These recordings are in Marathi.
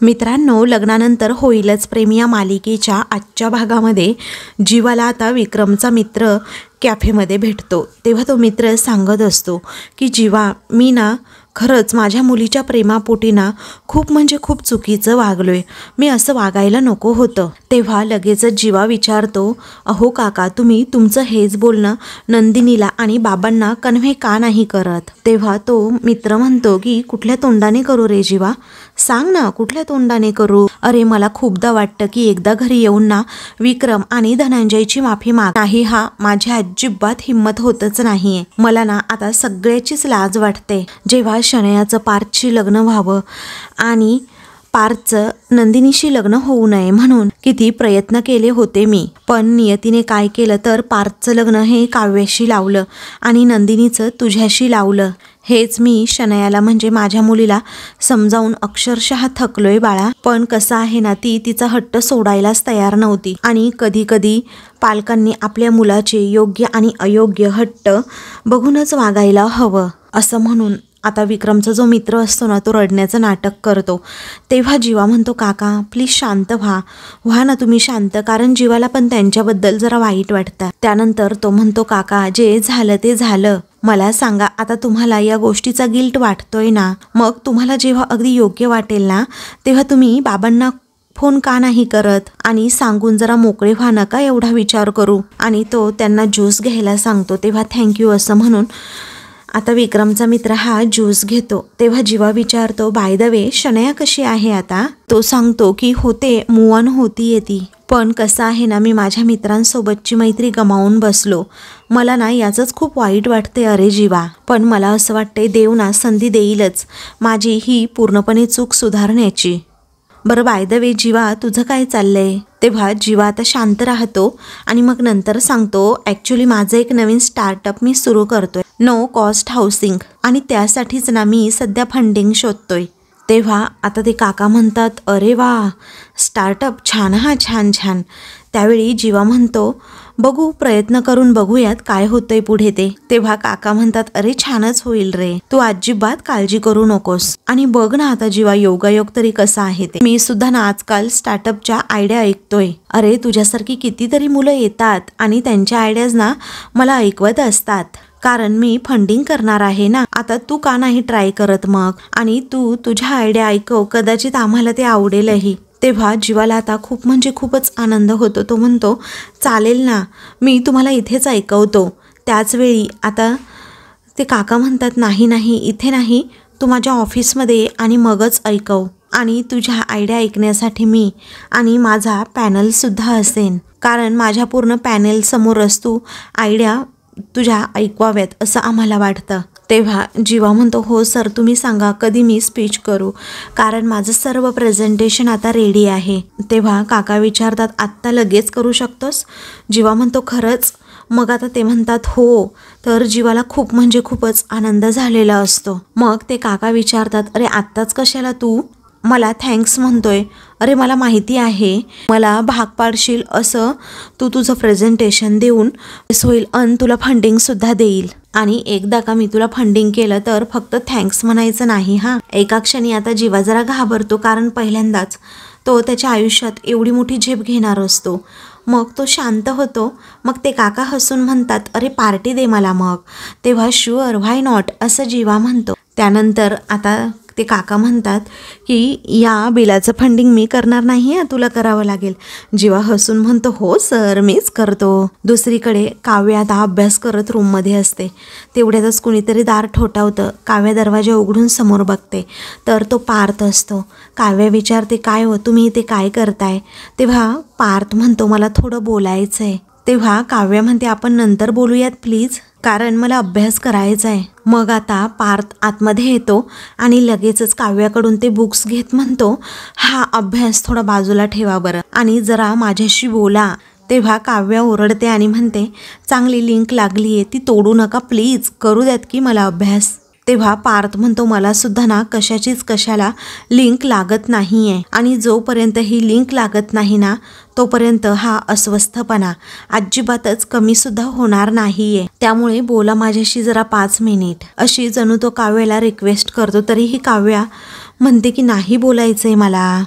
मित्रांनो, लग्नानंतर होईलच प्रेम या मालिकेच्या आजच्या भागामध्ये जीवाला आता विक्रमचा मित्र कॅफेमध्ये भेटतो। तेव्हा तो मित्र सांगत असतो की जीवा, मी ना खरंच माझ्या मुलीच्या प्रेमापोटी ना खूप म्हणजे खूप चुकीचं वागलोय, मी असं वागायला नको होतं। तेव्हा लगेचच जीवा विचारतो, अहो काका, तुम्ही तुमचं हेच बोलणं नंदिनीला आणि बाबांना कन्व्हे का नाही करत? तेव्हा तो मित्र म्हणतो की कुठल्या तोंडाने करू रे जीवा, सांग ना कुठल्या तोंडाने करू? अरे मला खूपदा वाटतं की एकदा घरी येऊन ना विक्रम आणि धनंजयची माफी माग। नाही, हा माझ्या अजिबात हिम्मत होतच नाहीये। मला ना आता सगळ्याचीच लाज वाटते। जेव्हा शनयाचं पार्थशी लग्न व्हावं आणि पार्थचं नंदिनीशी लग्न होऊ नये म्हणून किती प्रयत्न केले होते मी, पण नियतीने काय केलं तर पार्थचं लग्न हे काव्याशी लावलं आणि नंदिनीचं तुझ्याशी लावलं। हेच मी शनयाला म्हणजे माझ्या मुलीला समजावून अक्षरशः थकलोय बाळा। पण कसं आहे ना, ती तिचा हट्ट सोडायलाच तयार नव्हती आणि कधी कधी पालकांनी आपल्या मुलाचे योग्य आणि अयोग्य हट्ट बघूनच वागायला हवं असं म्हणून आता विक्रमचा जो मित्र असतो ना, तो रडण्याचं नाटक करतो। तेव्हा जीवा म्हणतो, काका प्लीज शांत व्हा ना तुम्ही शांत, कारण जीवाला पण त्यांच्याबद्दल जरा वाईट वाटतं। त्यानंतर तो म्हणतो, काका जे झालं ते झालं, मला सांगा आता तुम्हाला या गोष्टीचा गिल्ट वाटतोय ना? मग तुम्हाला जेव्हा अगदी योग्य वाटेल ना तेव्हा तुम्ही बाबांना फोन का नाही करत आणि सांगून जरा मोकळे व्हा, नका एवढा विचार करू। आणि तो त्यांना ज्यूस घ्यायला सांगतो। तेव्हा थँक्यू असं म्हणून आता विक्रमचा मित्र हा ज्यूस घेतो। तेव्हा जीवा विचारतो, बाय द वे शनया कशी आहे आता? तो सांगतो की होते, मूव ऑन होतीये ती, पण कसं आहे ना, मी माझ्या मित्रांसोबतची मैत्री गमावून बसलो। मला ना याचंच खूप वाईट वाटते अरे जीवा, पण मला असं वाटतंय देव ना संधी देईलच माझी ही पूर्णपणे चूक सुधारण्याची। बरं बाय द वे जीवा, तुझं काय चाललंय? तेव्हा जीवा आता शांत राहतो आणि मग नंतर सांगतो, ॲक्च्युली माझं एक नवीन स्टार्टअप मी सुरू करतोय, नो कॉस्ट हाऊसिंग, आणि त्यासाठीच ना मी सध्या फंडिंग शोधतोय। तेव्हा आता ते काका म्हणतात, अरे वा स्टार्टअप, छान हा, छान छान। त्यावेळी जीवा म्हणतो, बघू प्रयत्न करून बघूयात काय होतंय पुढे ते। तेव्हा काका म्हणतात, अरे छानच होईल रे, तू अजिबात काळजी करू नकोस। आणि बघ ना आता जीवा, योगायोग तरी कसा आहे ते, मी सुद्धा ना आजकाल स्टार्टअपच्या आयडिया ऐकतोय। अरे तुझ्यासारखी कितीतरी मुलं येतात आणि त्यांच्या आयडियाज ना मला ऐकवत असतात, कारण मी फंडिंग करणार आहे ना। आता तू का नाही ट्राय करत मग, आणि तू तुझ्या आयडिया ऐकव, कदाचित आम्हाला ते आवडेलही। तेव्हा जीवाला आता खूप म्हणजे खूपच आनंद होतो। तो म्हणतो, चालेल ना, मी तुम्हाला इथेच ऐकवतो। त्याचवेळी आता ते काका म्हणतात, नाही नाही इथे नाही, तू माझ्या ऑफिसमध्ये ये आणि मगच ऐकव, आणि तुझ्या आयडिया ऐकण्यासाठी मी आणि माझा पॅनलसुद्धा असेन, कारण माझ्या पूर्ण पॅनेल समोरच तू आयडिया तुझ्या ऐकवाव्यात असं आम्हाला वाटतं। तेव्हा जीवा म्हणतो, हो सर, तुम्ही सांगा कधी मी स्पीच करू, कारण माझं सर्व प्रेझेंटेशन आता रेडी आहे। तेव्हा काका विचारतात, आत्ता लगेच करू शकतोस? जीवा म्हणतो, खरंच? मग आता ते म्हणतात हो। तर जीवाला खूप म्हणजे खूपच आनंद झालेला असतो। मग ते काका विचारतात, अरे आत्ताच कशाला तू मला थँक्स म्हणतोय? अरे मला माहिती आहे मला भाग पाडशील असं, तू तुझं प्रेझेंटेशन देऊन होईल आणि तुला फंडिंगसुद्धा देईल, आणि एकदा का मी तुला फंडिंग केलं तर फक्त थँक्स म्हणायचं नाही हा। एका क्षणी आता जीवा जरा घाबरतो, कारण पहिल्यांदाच तो त्याच्या आयुष्यात एवढी मोठी झेप घेणार असतो। मग तो शांत होतो। मग ते काका हसून म्हणतात, अरे पार्टी दे मला मग। तेव्हा शुअर, व्हाय नॉट असं जीवा म्हणतो। त्यानंतर आता ते काका म्हणतात की या बिलाचं फंडिंग मी करणार नाही, तुला करावं लागेल। जीवा हसून म्हणतो, हो सर, मीच करतो। दुसरीकडे काव्या आता अभ्यास करत रूममध्ये असते। तेवढ्यातच कुणीतरी दार ठोठावतं। काव्या दरवाजा उघडून समोर बघते तर तो पार्थ असतो। काव्या विचारते, काय हो तुम्ही इथे काय करताय? तेव्हा पार्थ म्हणतो, मला थोडं बोलायचंय। तेव्हा काव्या म्हणते, आपण नंतर बोलूयात प्लीज, कारण मला अभ्यास करायचा आहे। मग आता पार्थ आतमध्ये येतो आणि लगेचच काव्याकडून ते बुक्स घेत म्हणतो, हा अभ्यास थोडा बाजूला ठेवा बरं आणि जरा माझ्याशी बोला। तेव्हा काव्या ओरडते आणि म्हणते, चांगली लिंक लागली आहे, ती तोडू नका प्लीज, करू द्यात की मला अभ्यास। तेव्हा पार्थ म्हणतो, मला सुद्धा ना कशाचीच कशाला लिंक लागत नाही आहे, आणि जोपर्यंत ही लिंक लागत नाही ना तोपर्यंत हा अस्वस्थपणा अजिबातच कमी सुद्धा होणार नाहीये। त्यामुळे बोला माझ्याशी जरा 5 मिनिट, अशी जणू तो काव्याला रिक्वेस्ट करतो। तरीही काव्या म्हणते की नाही बोलायचंय मला.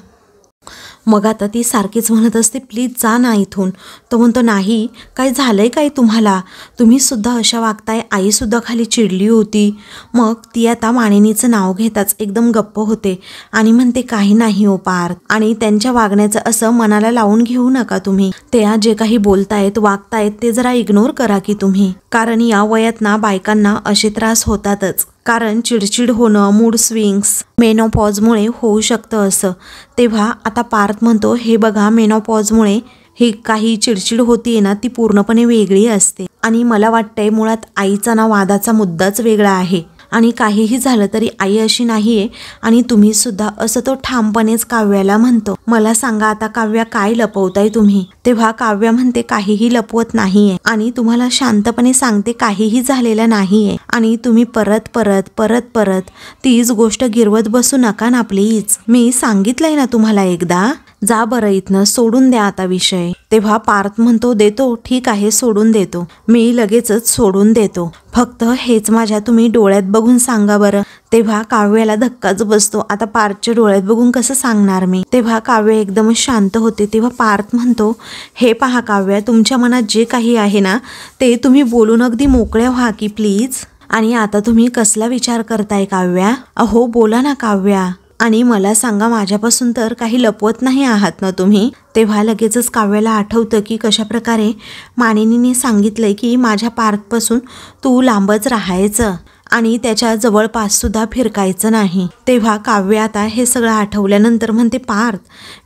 मग आता ती सारखीच म्हणत असते प्लीज जा ना इथून. तो म्हणतो नाही, काय झालंय काय तुम्हाला, तुम्ही सुद्धा अशा वागताय, आईसुद्धा खाली चिडली होती. मग ती आता मानिनीचं नाव घेताच एकदम गप्प होते आणि म्हणते काही नाही हो पार्थ, आणि त्यांच्या वागण्याचं असं मनाला लावून घेऊ नका तुम्ही. ते जे काही बोलतायत वागतायत ते जरा इग्नोर करा की तुम्ही, कारण या वयात ना बायकांना असे त्रास होतातच. कारण चिडचिड होणं, मूड स्विंग्स मेनोपॉजमुळे होऊ शकतं असं. तेव्हा आता पार्थ म्हणतो हे बघा, मेनोपॉजमुळे ही काही चिडचिड होतीये ना ती पूर्णपणे वेगळी असते, आणि मला वाटतंय मुळात आईचा ना वादाचा मुद्दाच वेगळा आहे. आणि काहीही झालं तरी आई अशी नाहीये, आणि तुम्ही सुद्धा, असं तो ठामपणेच काव्याला म्हणतो. मला सांगा आता काव्या, काय लपवताय तुम्ही. तेव्हा काव्या म्हणते काहीही लपवत नाहीये, आणि तुम्हाला शांतपणे सांगते काहीही झालेलं नाहीये, आणि तुम्ही परत परत परत परत तीच गोष्ट गिरवत बसू नका ना प्लीज. मी सांगितलंय ना तुम्हाला एकदा, जा बरं इथनं, सोडून द्या आता विषय. तेव्हा पार्थ म्हणतो देतो, ठीक आहे सोडून देतो, मी लगेचच सोडून देतो, फक्त हेच माझ्या तुम्ही डोळ्यात बघून सांगा बरं. तेव्हा काव्याला धक्काच बसतो, आता पार्थच्या डोळ्यात बघून कसं सांगणार मी. तेव्हा काव्य एकदम शांत होते. तेव्हा पार्थ म्हणतो हे पहा काव्या, तुमच्या मनात जे काही आहे ना ते तुम्ही बोलून अगदी मोकळ्या व्हा की प्लीज. आणि आता तुम्ही कसला विचार करताय काव्या, अहो बोला ना काव्या, आणि मला सांगा माझ्यापासून तर काही लपवत नाही आहात ना तुम्ही. तेव्हा लगेचच काव्याला आठवतं की कशाप्रकारे मानिनीने सांगितलंय की माझ्या पार्थपासून तू लांबच राहायचं आणि त्याच्या जवळपास सुद्धा फिरकायचं नाही. तेव्हा काव्य आता हे सगळं आठवल्यानंतर म्हणते पार्थ,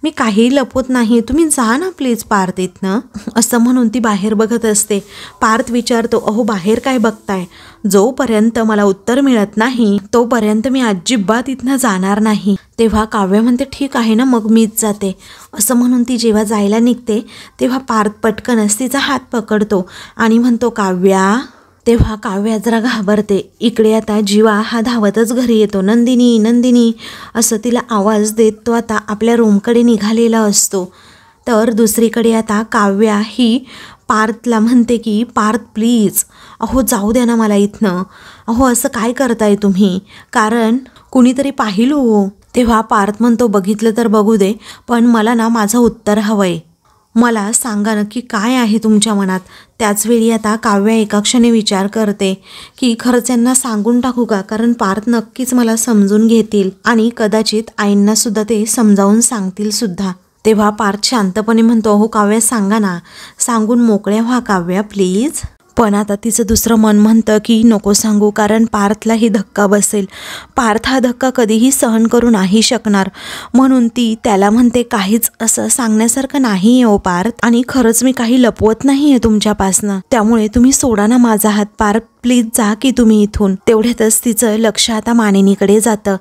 मी काही लपवत नाही, तुम्ही जा ना प्लीज पार्थ इथनं, असं म्हणून ती बाहेर बघत असते. पार्थ विचारतो अहो बाहेर काय बघताय, जोपर्यंत मला उत्तर मिळत नाही तोपर्यंत मी अजिबात इथनं जाणार नाही. तेव्हा काव्य म्हणते ठीक आहे ना मग मीच जाते, असं म्हणून ती जेव्हा जायला निघते तेव्हा पार्थ पटकनच तिचा हात पकडतो आणि म्हणतो काव्या. तेव्हा काव्या जरा घाबरते. इकडे आता जीवा हा धावतच घरी येतो. नंदिनी नंदिनी असं तिला आवाज देत तो आता आपल्या रूमकडे निघालेला असतो. तर दुसरीकडे आता काव्या ही पार्थला म्हणते की पार्थ प्लीज, अहो जाऊ द्या ना मला इथनं, अहो असं काय करताय तुम्ही, कारण कुणीतरी पाहिलं हो. तेव्हा पार्थ म्हणतो बघितलं तर बघू दे, पण मला ना माझं उत्तर हवंय, मला सांगा नक्की काय आहे तुमच्या मनात. त्याचवेळी आता काव्या एका क्षणी विचार करते की खरंच यांना सांगून टाकू का, कारण पार्थ नक्कीच मला समजून घेतील आणि कदाचित आईंना सुद्धा ते समजावून सांगतील सुद्धा. तेव्हा पार्थ शांतपणे म्हणतो हो काव्या सांगा ना, सांगून मोकळ्या व्हा काव्या प्लीज. पण आता तिचं दुसरं मन म्हणतं की नको सांगू, कारण पार्थलाही धक्का बसेल, पार्थ हा धक्का कधीही सहन करू नाही शकणार. म्हणून ती त्याला म्हणते काहीच असं सांगण्यासारखं नाही आहे ओ पार्थ, आणि खरंच मी काही लपवत नाही आहे तुमच्यापासनं, त्यामुळे तुम्ही सोडा ना माझा हात पार्थ, प्लीज जा की तुम्ही इथून. तेवढ्यातच तिचं लक्ष आता मानिनीकडे जातं,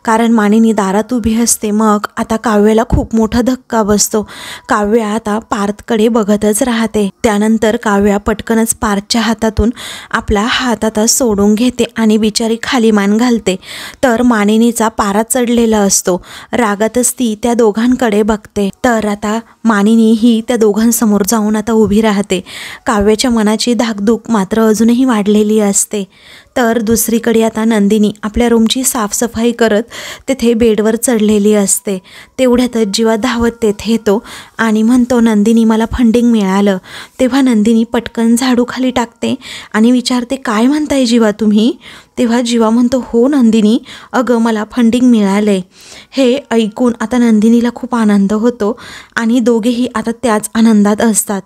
कारण मानिनी दारात उभी असते. मग आता काव्याला खूप मोठा धक्का बसतो. काव्या आता पार्थकडे बघतच राहते. त्यानंतर काव्या पटकनच पार्थच्या हातातून आपला हात आता सोडून घेते आणि बिचारी खाली मान घालते. तर मानिनीचा पारा चढलेला असतो. रागातच ती त्या दोघांकडे बघते. तर आता मानिनी ही त्या दोघांसमोर जाऊन आता उभी राहते. काव्याच्या मनाची धाकधूक मात्र अजूनही वाढलेली असते. तर दुसरीकडे आता नंदिनी आपल्या रूमची साफसफाई करत तेथे बेडवर चढलेली असते. तेवढ्यातच जीवा धावत तेथे येतो आणि म्हणतो नंदिनी मला फंडिंग मिळालं. तेव्हा नंदिनी पटकन झाडू खाली टाकते आणि विचारते काय म्हणताय जीवा तुम्ही. तेव्हा जीवा म्हणतो हो नंदिनी, अगं मला फंडिंग मिळालंय. हे ऐकून आता नंदिनीला खूप आनंद होतो आणि दोघेही आता त्याच आनंदात असतात.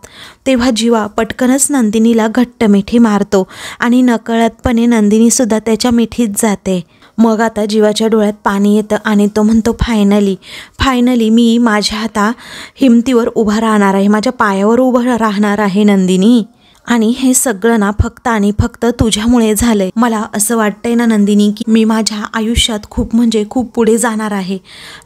तेव्हा जीवा पटकनच नंदिनीला घट्ट मिठी मारतो आणि नकळतपणे नंदिनीसुद्धा त्याच्या मिठीत जाते. मग आता जीवाच्या डोळ्यात पाणी येतं आणि तो म्हणतो फायनली मी माझ्या आता हिमतीवर उभा राहणार आहे, माझ्या पायावर उभं राहणार आहे नंदिनी, आणि हे सगळं ना फक्त आणि फक्त तुझ्यामुळे झालंय. मला असं वाटतंय ना नंदिनी की मी माझ्या आयुष्यात खूप म्हणजे खूप पुढे जाणार आहे.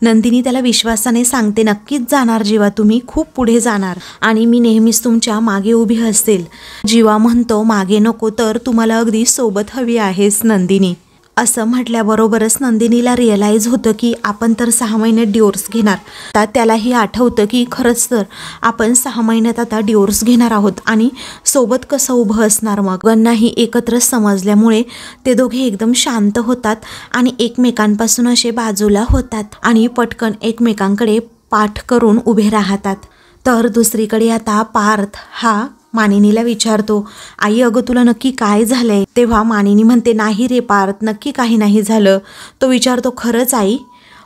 नंदिनी त्याला विश्वासाने सांगते नक्कीच जाणार जीवा, तुम्ही खूप पुढे जाणार आणि मी नेहमीच तुमच्या मागे उभी असेल. जीवा म्हणतो मागे नको तर तुम्हाला अगदी सोबत हवी आहेस नंदिनी, असं म्हटल्याबरोबरच नंदिनीला रिअलाईज होतं की आपण तर 6 महिन्यात डिवोर्स घेणार. तर त्यालाही आठवतं की खरंच तर आपण 6 महिन्यात आता डिवोर्स घेणार आहोत आणि सोबत कसं उभं असणार. मग दोघांनाही एकत्र समजल्यामुळे ते दोघे एकदम शांत होतात आणि एकमेकांपासून असे बाजूला होतात आणि पटकन एकमेकांकडे पाठ करून उभे राहतात. तर दुसरीकडे आता पार्थ हा मानिनीला विचारतो, आई अगं तुला नक्की काय झालंय? तेव्हा मानिनी म्हणते, नाही रे पार्थ, नक्की काही नाही झालं. तो विचारतो, खरंच आई?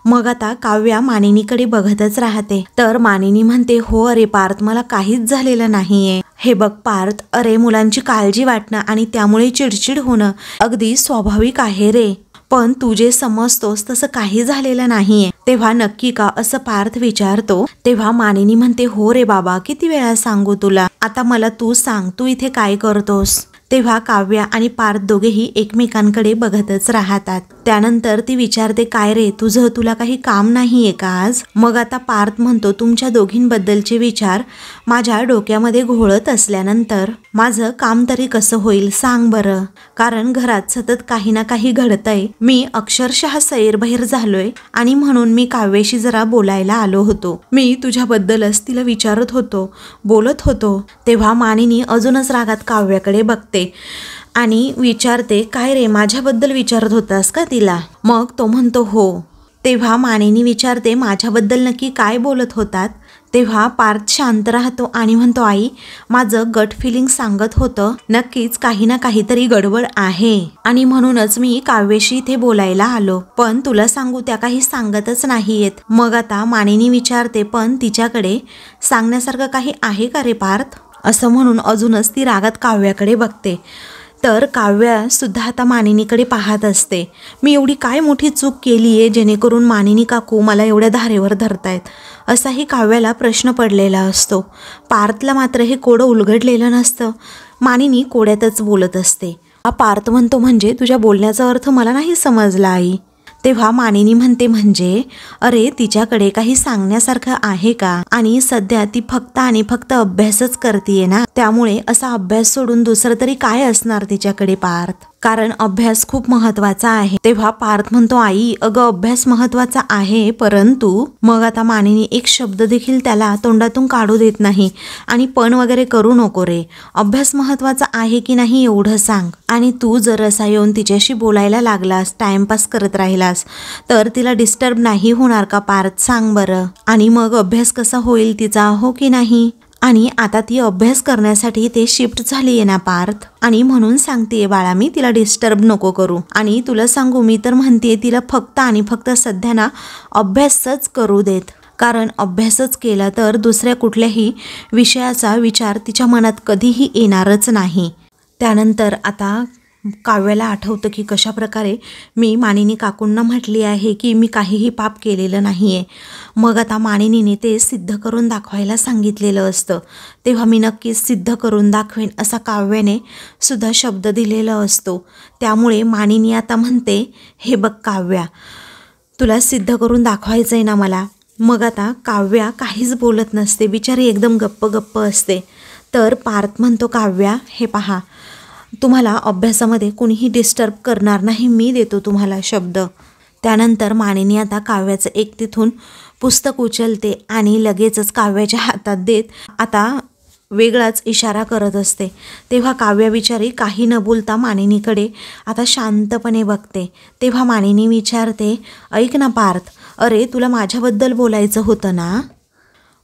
मग आता काव्या मानिनीकडे बघतच राहते. तर मानिनी म्हणते, हो अरे पार्थ, मला काहीच झालेलं नाहीये. हे बघ पार्थ, अरे मुलांची काळजी वाटणं आणि त्यामुळे चिडचिड होणं अगदी स्वाभाविक आहे रे, पण तू जे समजतोस तसं काही झालेलं नाहीये. तेव्हा नक्की का, असं पार्थ विचारतो. तेव्हा मानिनी म्हणते, हो रे बाबा, किती वेळा सांगू तुला, आता मला तू सांग, तू इथे काय करतोस? तेव्हा काव्या आणि पार्थ दोघेही एकमेकांकडे बघतच राहतात. त्यानंतर ती विचारते, काय रे तुला काही काम नाहीये का आज? मग आता पार्थ म्हणतो, तुमच्या दोघींबद्दलचे विचार माझ्या डोक्यामध्ये घोळत असल्यानंतर माझं काम तरी कसं होईल सांग बरं, कारण घरात सतत काही ना काही घडतंय. मी अक्षरशः सैरभैर झालोय आणि म्हणून मी काव्याशी जरा बोलायला आलो होतो. मी तुझ्याबद्दलच तिला विचारत होतो, बोलत होतो. तेव्हा मानिनी अजूनच रागात काव्याकडे बघते आणि विचारते, काय रे माझ्याबद्दल विचारत होतास का तिला? मग तो म्हणतो, हो. तेव्हा मानिनी विचारते, माझ्याबद्दल नक्की काय बोलत होतात? तेव्हा पार्थ शांत राहतो आणि म्हणतो, आई माझं गट फिलिंग सांगत होतं नक्कीच काही ना काहीतरी गडबड आहे आणि म्हणूनच मी काव्याशी इथे बोलायला आलो, पण तुला सांगू त्या काही सांगतच नाहीयेत. मग आता मानिनी विचारते, पण तिच्याकडे सांगण्यासारखं काही आहे का रे पार्थ? असं म्हणून अजूनच ती रागात काव्याकडे बघते. तर काव्या सुद्धा आता मानिनीकडे पाहत असते. मी एवढी काय मोठी चूक केली आहे जेणेकरून मानिनी काकू मला एवढ्या धारेवर धरतायत, असाही काव्याला प्रश्न पडलेला असतो. पार्थला मात्र हे कोडं उलगडलेलं नसतं. मानिनी कोड्यातच बोलत असते. पार्थ म्हणतो, म्हणजे तुझ्या बोलण्याचा अर्थ मला नाही समजला आई. तेव्हा मानिनी म्हणते, म्हणजे अरे तिच्याकडे काही सांगण्यासारखं आहे का? आणि सध्या ती फक्त आणि फक्त अभ्यासच करतीये ना, त्यामुळे असा अभ्यास सोडून दुसरं तरी काय असणार तिच्याकडे पार्थ, कारण अभ्यास खूप महत्वाचा आहे. तेव्हा पार्थ म्हणतो, आई अगं अभ्यास महत्वाचा आहे, परंतु मग आता मानिनी एक शब्द देखील त्याला तोंडातून काढू देत नाही आणि पण वगैरे करू नको रे, अभ्यास महत्वाचा आहे की नाही एवढं सांग. आणि तू जर असा येऊन तिच्याशी बोलायला लागलास, टाइमपास करत राहिलास तर तिला डिस्टर्ब नाही होणार का पार्थ, सांग बरं? आणि मग अभ्यास कसा होईल तिचा, हो की नाही? आणि आता ती अभ्यास करण्यासाठी ते शिफ्ट झाली आहे ना पार्थ, आणि म्हणून सांगतेय बाळा मी, तिला डिस्टर्ब नको करू. आणि तुला सांगू, मी तर म्हणतेय तिला फक्त आणि फक्त सध्या ना अभ्यासच करू देत, कारण अभ्यासच केला तर दुसऱ्या कुठल्याही विषयाचा विचार तिच्या मनात कधीही येणारच नाही. त्यानंतर आता काव्याला आठवतं की कशा प्रकारे मी मानिनी काकूंना म्हटली आहे की मी काहीही पाप केलेलं नाही आहे. मग आता मानिनीने ते सिद्ध करून दाखवायला सांगितलेलं असतं. तेव्हा मी नक्कीच सिद्ध करून दाखवेन असा काव्याने सुद्धा शब्द दिलेला असतो. त्यामुळे मानिनी आता म्हणते, हे बघ काव्या, तुला सिद्ध करून दाखवायचं आहे ना मला. मग आता काव्या काहीच बोलत नसते, बिचारी एकदम गप्प असते. तर पार्थ म्हणतो, काव्या हे पहा, तुम्हाला अभ्यासामध्ये कोणीही डिस्टर्ब करणार नाही, मी देतो तुम्हाला शब्द. त्यानंतर मानिनी आता काव्याचं एक तिथून पुस्तक उचलते आणि लगेचच काव्याच्या हातात देत आता वेगळाच इशारा करत असते. तेव्हा काव्या विचारी काही न बोलता मानिनीकडे आता शांतपणे बघते. तेव्हा मानिनी विचारते, ऐक ना पार्थ, अरे तुला माझ्याबद्दल बोलायचं होतं ना,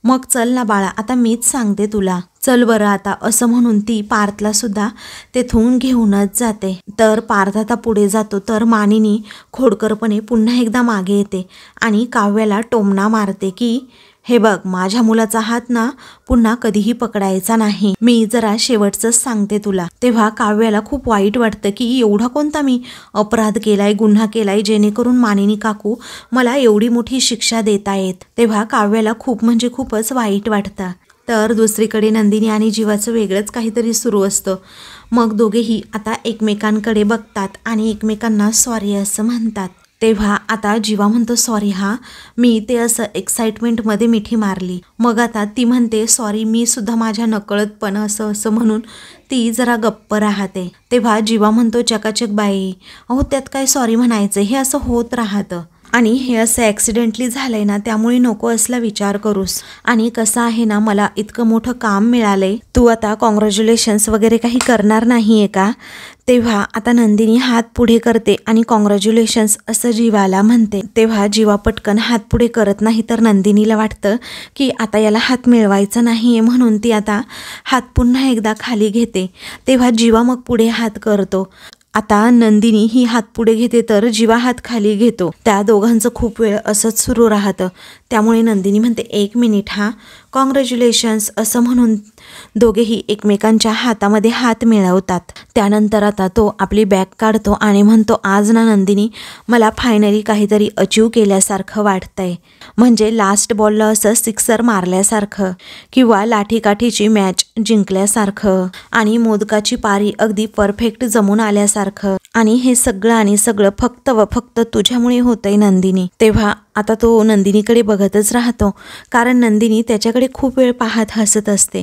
मग चल ना बाळा, आता मीच सांगते तुला, चल बरं आता, असं म्हणून ती पार्थला सुद्धा तेथून घेऊनच जाते. तर पार्थ आता पुढे जातो तर मानिनी खोडकरपणे पुन्हा एकदा मागे येते आणि काव्याला टोमणा मारते की हे बघ, माझ्या मुलाचा हात ना पुन्हा कधीही पकडायचा नाही, मी जरा शेवटचंच सांगते तुला. तेव्हा काव्याला खूप वाईट वाटतं की एवढा कोणता मी अपराध केलाय, गुन्हा केलाय जेणेकरून मानिनी काकू मला एवढी मोठी शिक्षा देत आहेत. तेव्हा काव्याला खूप म्हणजे खूपच वाईट वाटतं. तर दुसरीकडे नंदिनी आणि जीवाचं वेगळंच काहीतरी सुरू असतं. मग दोघेही आता एकमेकांकडे बघतात आणि एकमेकांना सॉरी असं म्हणतात. तेव्हा आता जीवा म्हणतो सॉरी हा, मी ते असं एक्साइटमेंटमध्ये मिठी मारली. मग आता ती म्हणते सॉरी मी सुद्धा माझ्या नकळतपण असं असं म्हणून ती जरा गप्प राहते. तेव्हा जीवा म्हणतो चकाचक बाई, अहो त्यात काय सॉरी म्हणायचं, हे असं होत राहतं आणि हे असं ॲक्सिडेंटली झालंय ना, त्यामुळे नको असला विचार करूस. आणि कसं आहे ना, मला इतकं मोठं काम मिळालंय, तू आता कॉंग्रॅच्युलेशन्स वगैरे काही करणार नाहीये का? तेव्हा आता नंदिनी हात पुढे करते आणि कॉंग्रॅच्युलेशन्स असं जीवाला म्हणते. तेव्हा जीवा पटकन हात पुढे करत नाही, तर नंदिनीला वाटतं की आता याला हात मिळवायचा नाहीये, म्हणून ती आता हात पुन्हा एकदा खाली घेते. तेव्हा जीवा मग पुढे हात करतो. आता नंदिनी ही हात पुढे घेते तर जीवा हात खाली घेतो. त्या दोघांचं खूप वेळ असंच सुरू राहतं. त्यामुळे नंदिनी म्हणते 1 मिनिट हा, कॉंग्रॅच्युलेशन्स असं म्हणून दोघेही एकमेकांच्या हातामध्ये हात मिळवतात. त्यानंतर आता तो आपली बॅग काढतो आणि म्हणतो आज ना नंदिनी, मला फायनली काहीतरी अचीव केल्यासारखं वाटतंय. म्हणजे लास्ट बॉलला असं सिक्सर मारल्यासारखं किंवा लाठीकाठीची मॅच जिंकल्यासारखं आणि मोदकाची पारी अगदी परफेक्ट जमून आल्यासारखं. आणि हे सगळं फक्त व फक्त तुझ्यामुळे होतंय नंदिनी. तेव्हा आता तो नंदिनीकडे बघतच राहतो, कारण नंदिनी त्याच्याकडे खूप वेळ पाहत हसत असते.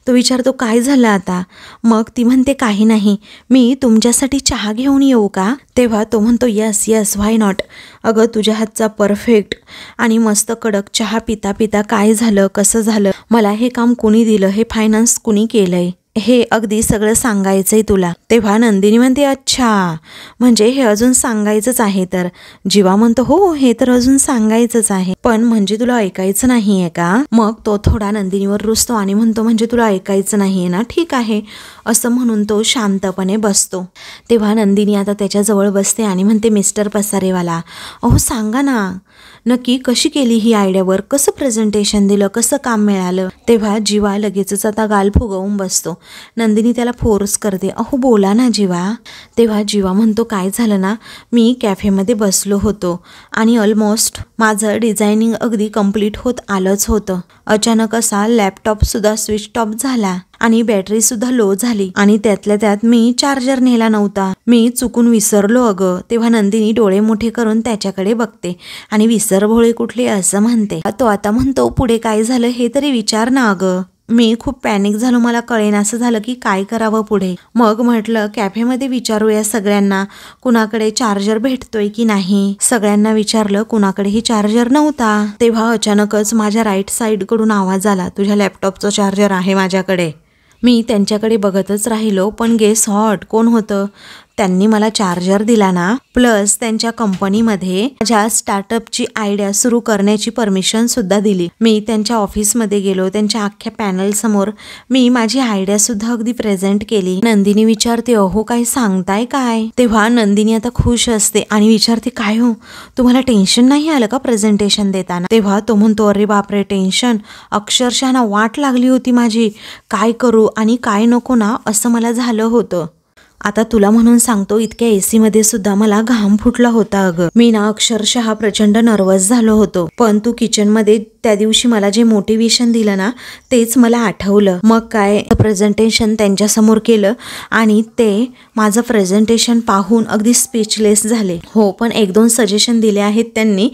तो विचारतो काय झालं आता? मग ती म्हणते काही नाही, मी तुमच्यासाठी चहा घेऊन येऊ का? तेव्हा तो म्हणतो यस यस व्हाय नॉट. अगं तुझ्या हातचा परफेक्ट आणि मस्त कडक चहा पिता पिता काय झालं, कसं झालं, मला हे काम कुणी दिलं, हे फायनान्स कुणी केलंय, हे अगदी सगळं सांगायचंय तुला. तेव्हा नंदिनी म्हणते अच्छा, म्हणजे हे अजून सांगायचंच आहे. तर जीवा म्हणतो हो हे तर अजून सांगायचंच आहे, पण म्हणजे तुला ऐकायचं नाहीये का? मग तो थोडा नंदिनीवर रुसतो आणि म्हणतो म्हणजे तुला ऐकायचं नाहीये ना, ठीक आहे असं म्हणून तो शांतपणे बसतो. तेव्हा नंदिनी आता त्याच्याजवळ बसते आणि म्हणते मिस्टर पसारेवाला, अहो सांगा ना नक्की कशी केली ही आयडियावर, कसं प्रेझेंटेशन दिलं, कसं काम मिळालं? तेव्हा जीवा लगेचच आता गाल फुगवून बसतो. नंदिनी त्याला फोर्स करते, अहो बोला ना जीवा. तेव्हा जीवा म्हणतो काय झालं ना, मी कॅफेमध्ये बसलो होतो आणि ऑलमोस्ट माझं डिझायनिंग अगदी कंप्लीट होत आलंच होतं. अचानक असा लॅपटॉपसुद्धा स्विच ऑफ झाला आणि बॅटरीसुद्धा लो झाली आणि त्यातल्या त्यात मी चार्जर नेला नव्हता, मी चुकून विसरलो अगं. तेव्हा नंदिनी डोळे मोठे करून त्याच्याकडे बघते आणि विसरभोळे कुठले असं म्हणते. तो आता म्हणतो पुढे काय झालं हे तरी विचार ना अगं. मी खूप पॅनिक झालो, मला कळेनासं झालं की काय करावं पुढे. मग म्हटलं कॅफेमध्ये विचारूया सगळ्यांना कुणाकडे चार्जर भेटतोय की नाही. सगळ्यांना विचारलं, कुणाकडेही चार्जर नव्हता. तेव्हा अचानकच माझ्या राईट साईडकडून आवाज आला, तुझ्या लॅपटॉपचं चार्जर आहे माझ्याकडे. मी त्यांच्याकडे बघतच राहिलो, पण गेस हॉट कोण होतं? त्यांनी मला चार्जर दिला ना, प्लस त्यांच्या कंपनीमध्ये माझ्या स्टार्टअपची आयडिया सुरू करण्याची परमिशन सुद्धा दिली. मी त्यांच्या ऑफिसमध्ये गेलो, त्यांच्या अख्ख्या पॅनल समोर मी माझी आयडिया सुद्धा अगदी प्रेझेंट केली. नंदिनी विचारते अहो काय सांगताय काय? तेव्हा नंदिनी आता खुश असते आणि विचारते काय हो, तुम्हाला टेन्शन नाही आलं का प्रेझेंटेशन देताना? तेव्हा तो म्हणतो अरे बापरे टेन्शन, अक्षरशः ना वाट लागली होती माझी, काय करू आणि काय नको ना असं मला झालं होतं. आता तुला म्हणून सांगतो, इतक्या एसी मध्ये सुद्धा मला घाम फुटला होता अगं. मी ना अक्षरशः प्रचंड नर्वस झालो होतो, पण तू किचन मध्ये त्या दिवशी मला जे मोटिवेशन दिलं ना तेच मला आठवलं. मग काय प्रेझेंटेशन त्यांच्या समोर केलं आणि ते माझं प्रेझेंटेशन पाहून अगदी स्पीचलेस झाले. हो, पण 1-2 सजेशन दिले आहेत त्यांनी,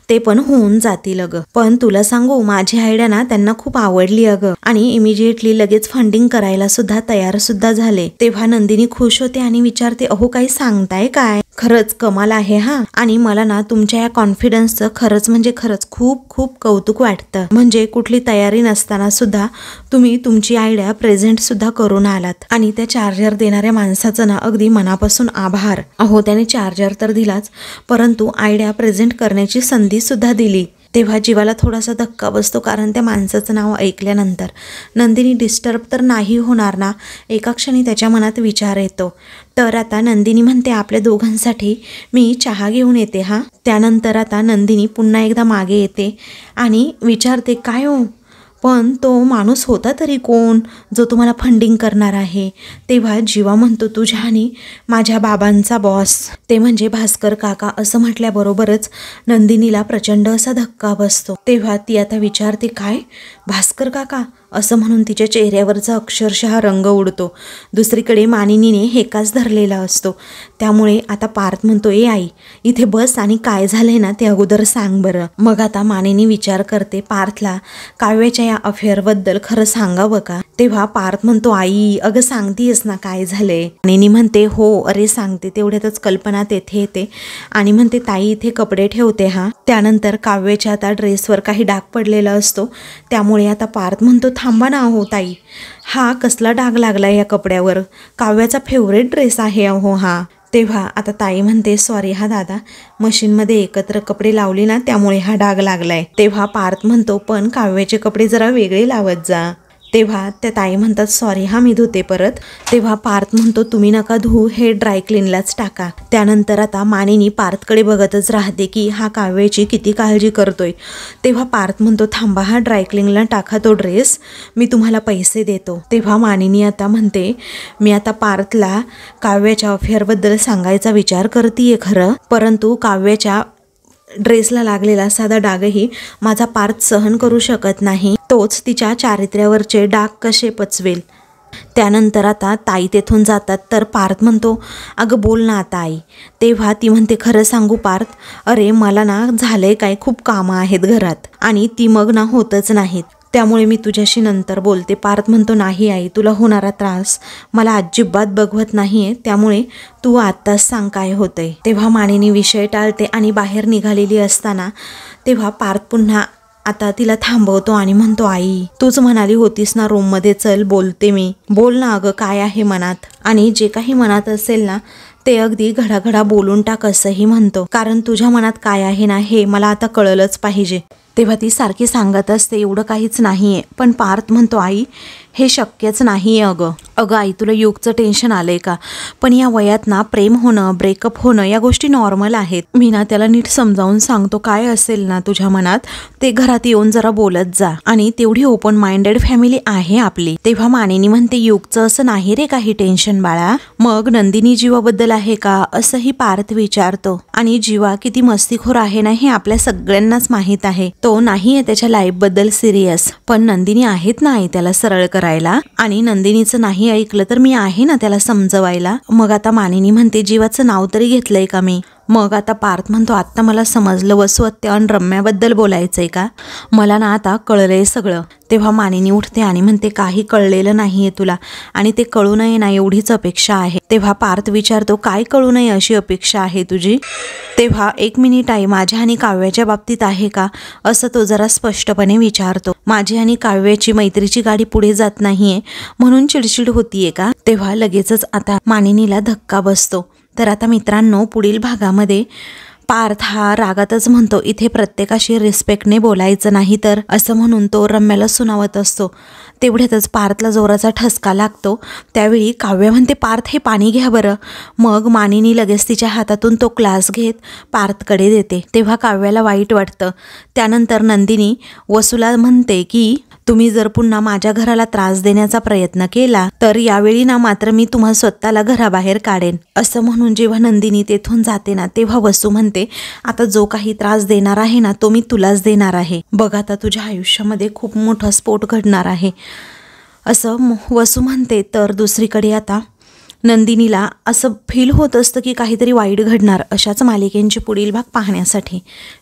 ते पण होऊन जातील अगं. पण तुला सांगू माझी आयडिया ना त्यांना खूप आवडली अगं आणि इमिजिएटली लगेच फंडिंग करायला सुद्धा तयार सुद्धा झाले. तेव्हा नंदिनी खुश होते आणि विचारते अहो काही सांगताय काय? खरंच कमाल आहे हा, आणि मला ना तुमच्या या कॉन्फिडन्सचं खरंच म्हणजे खरंच खूप खूप कौतुक वाटतं. म्हणजे कुठली तयारी नसताना सुद्धा तुम्ही तुमची आयडिया प्रेझेंट सुद्धा करून आलात आणि त्या चार्जर देणाऱ्या माणसाचं ना अगदी मनापासून आभार. अहो त्याने चार्जर तर दिलाच, परंतु आयडिया प्रेझेंट करण्याची संधी सुद्धा दिली. तेव्हा जीवाला थोडासा धक्का बसतो, कारण त्या माणसाचं नाव ऐकल्यानंतर नंदिनी डिस्टर्ब तर नाही होणार ना, एका क्षणी त्याच्या मनात विचार येतो. तर आता नंदिनी म्हणते आपल्या दोघांसाठी मी चहा घेऊन येते हा. त्यानंतर आता नंदिनी पुन्हा एकदा मागे येते आणि विचारते काय हो, पण तो माणूस होता तरी कोण जो तुम्हाला फंडिंग करणार आहे? तेव्हा जीवा म्हणतो तुझ्या आणि माझ्या बाबांचा बॉस, ते म्हणजे भास्कर काका. असं म्हटल्याबरोबरच नंदिनीला प्रचंड असा धक्का बसतो. तेव्हा ती आता विचारते काय भास्कर काका, असं म्हणून तिच्या चेहऱ्यावरचा अक्षरशः रंग उडतो. दुसरीकडे मानिनीने हेकाच धरलेला असतो. त्यामुळे आता पार्थ म्हणतो, ए आई इथे बस आणि काय झालंय ना ते अगोदर सांग बरं. मग आता मानिनी विचार करते पार्थला काव्याच्या या अफेअरबद्दल खरं सांगावं का. तेव्हा पार्थ म्हणतो, आई अगं सांगतीयस ना काय झालंय. मानिनी म्हणते, हो अरे सांगते. तेवढ्यातच कल्पना तेथे येते आणि म्हणते, ताई इथे कपडे ठेवते हा. त्यानंतर काव्याच्या आता ड्रेसवर काही डाग पडलेला असतो. त्यामुळे आता पार्थ म्हणतो, थांबा ना अहो ताई, हा कसला डाग लागला या कपड्यावर, काव्याचा फेवरेट ड्रेस आहे अहो हा. तेव्हा आता ताई म्हणते, सॉरी हा दादा, मशीनमध्ये एकत्र कपडे लावले ना त्यामुळे हा डाग लागलाय. तेव्हा पार्थ म्हणतो, पण काव्याचे कपडे जरा वेगळे लावत जा. तेव्हा त्या ताई म्हणतात, सॉरी हा मी धुते परत. तेव्हा पार्थ म्हणतो, तुम्ही नका धुवू, हे ड्रायक्लीनलाच टाका. त्यानंतर आता मानिनी पार्थकडे बघतच राहते की हा काव्याची किती काळजी करतोय. तेव्हा पार्थ म्हणतो, थांबा हा ड्रायक्लीनला टाका तो ड्रेस, मी तुम्हाला पैसे देतो. तेव्हा मानिनी आता म्हणते, मी आता पार्थला काव्याच्या अफेअरबद्दल सांगायचा विचार करतीये खरं, परंतु काव्याच्या ड्रेसला लागलेला साधा डागही माझा पार्थ सहन करू शकत नाही. तोच तिच्या चारित्र्यावरचे डाग कसे पचवेल. त्यानंतर आता ताई तेथून जातात. तर पार्थ म्हणतो, अगं बोल ना आता आई. तेव्हा ती म्हणते, खरं सांगू पार्थ, अरे मला ना झालंय काय, खूप कामं आहेत घरात आणि ती मग ना होतच नाहीत, त्यामुळे मी तुझ्याशी नंतर बोलते. पार्थ म्हणतो, नाही आई तुला होणारा त्रास मला अजिबात बघवत नाहीये, त्यामुळे तू आत्ताच सांग काय होतंय. तेव्हा मानिनी विषय टाळते आणि बाहेर निघालेली असताना तेव्हा पार्थ पुन्हा आता तिला थांबवतो आणि म्हणतो, आई तूच म्हणाली होतीस ना रूममध्ये चल बोलते मी, बोल ना अगं काय आहे मनात, आणि जे काही मनात असेल ना ते अगदी घडाघडा बोलून टाक असंही म्हणतो, कारण तुझ्या मनात काय आहे ना हे मला आता कळलंच पाहिजे. तेव्हा ती सारखी सांगत असते एवढं काहीच नाहीये, पण पार्थ म्हणतो, आई हे शक्यच नाहीये. अगं आई तुला युगचं टेन्शन आलंय का, पण या वयात ना प्रेम होणं, ब्रेकअप होणं या गोष्टी नॉर्मल आहेत. मी ना त्याला नीट समजावून सांगतो, काय असेल ना तुझ्या मनात ते घरात येऊन जरा बोलत जा, आणि तेवढी ओपन माइंडेड फॅमिली आहे आपली. तेव्हा मानिनी म्हणते, युगचं असं नाही रे काही टेन्शन बाळा. मग नंदिनी जीवाबद्दल आहे का असंही पार्थ विचारतो, आणि जीवा किती मस्तीखोर आहे ना हे आपल्या सगळ्यांनाच माहीत आहे. तो नाहीये त्याच्या लाईफ बद्दल सिरियस, पण नंदिनी आहेत ना आई त्याला सरळ करायला, आणि नंदिनीचं नाही ऐकलं तर मी आहे ना त्याला समजवायला. मग आता मानिनी म्हणते, जीवाचं नाव तरी घेतलंय का मी. मग आता पार्थ म्हणतो, आत्ता मला समजलं वसु आत्या आणि रम्याबद्दल बोलायचंय का, मला ना आता कळलंय सगळं. तेव्हा मानिनी उठते आणि म्हणते, काही कळलेलं नाहीये तुला, आणि ते कळू नये ना एवढीच अपेक्षा आहे. तेव्हा पार्थ विचारतो, काय कळू नये अशी अपेक्षा आहे तुझी. तेव्हा एक मिनिट आई, माझ्या आणि काव्याच्या बाबतीत आहे का असं तो जरा स्पष्टपणे विचारतो. माझी आणि काव्याची मैत्रीची गाडी पुढे जात नाहीये म्हणून चिडचिड होतीये का. तेव्हा लगेचच आता मानिनीला धक्का बसतो. तर आता मित्रांनो, पुढील भागामध्ये पार्थ हा रागातच म्हणतो, इथे प्रत्येकाशी रिस्पेक्टने बोलायचं नाही तर, असं म्हणून तो रम्याला सुनावत असतो. तेवढ्यातच पार्थला जोराचा ठसका लागतो. त्यावेळी काव्य म्हणते, पार्थ हे पाणी घ्या बरं. मग मानिनी लगेच तिच्या हातातून तो ग्लास घेत पार्थकडे देते. तेव्हा काव्याला वाईट वाटतं. त्यानंतर नंदिनी वसूला म्हणते की तुम्ही जर पुन्हा माझ्या घराला त्रास देण्याचा प्रयत्न केला तर यावेळी ना मात्र मी तुम्हा स्वतःला घराबाहेर काढेन. असं म्हणून जेव्हा नंदिनी तेथून जाते ना तेव्हा वसू म्हणते, आता जो काही त्रास देणार आहे ना तो मी तुलाच देणार आहे. बघ आता तुझ्या आयुष्यामध्ये खूप मोठा स्फोट घडणार आहे असं वसू म्हणते. तर दुसरीकडे आता नंदिनीला असं फील होत असतं की काहीतरी वाईट घडणार. अशाच मालिकेंचे पुढील भाग पाहण्यासाठी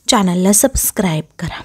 चॅनलला सबस्क्राईब करा.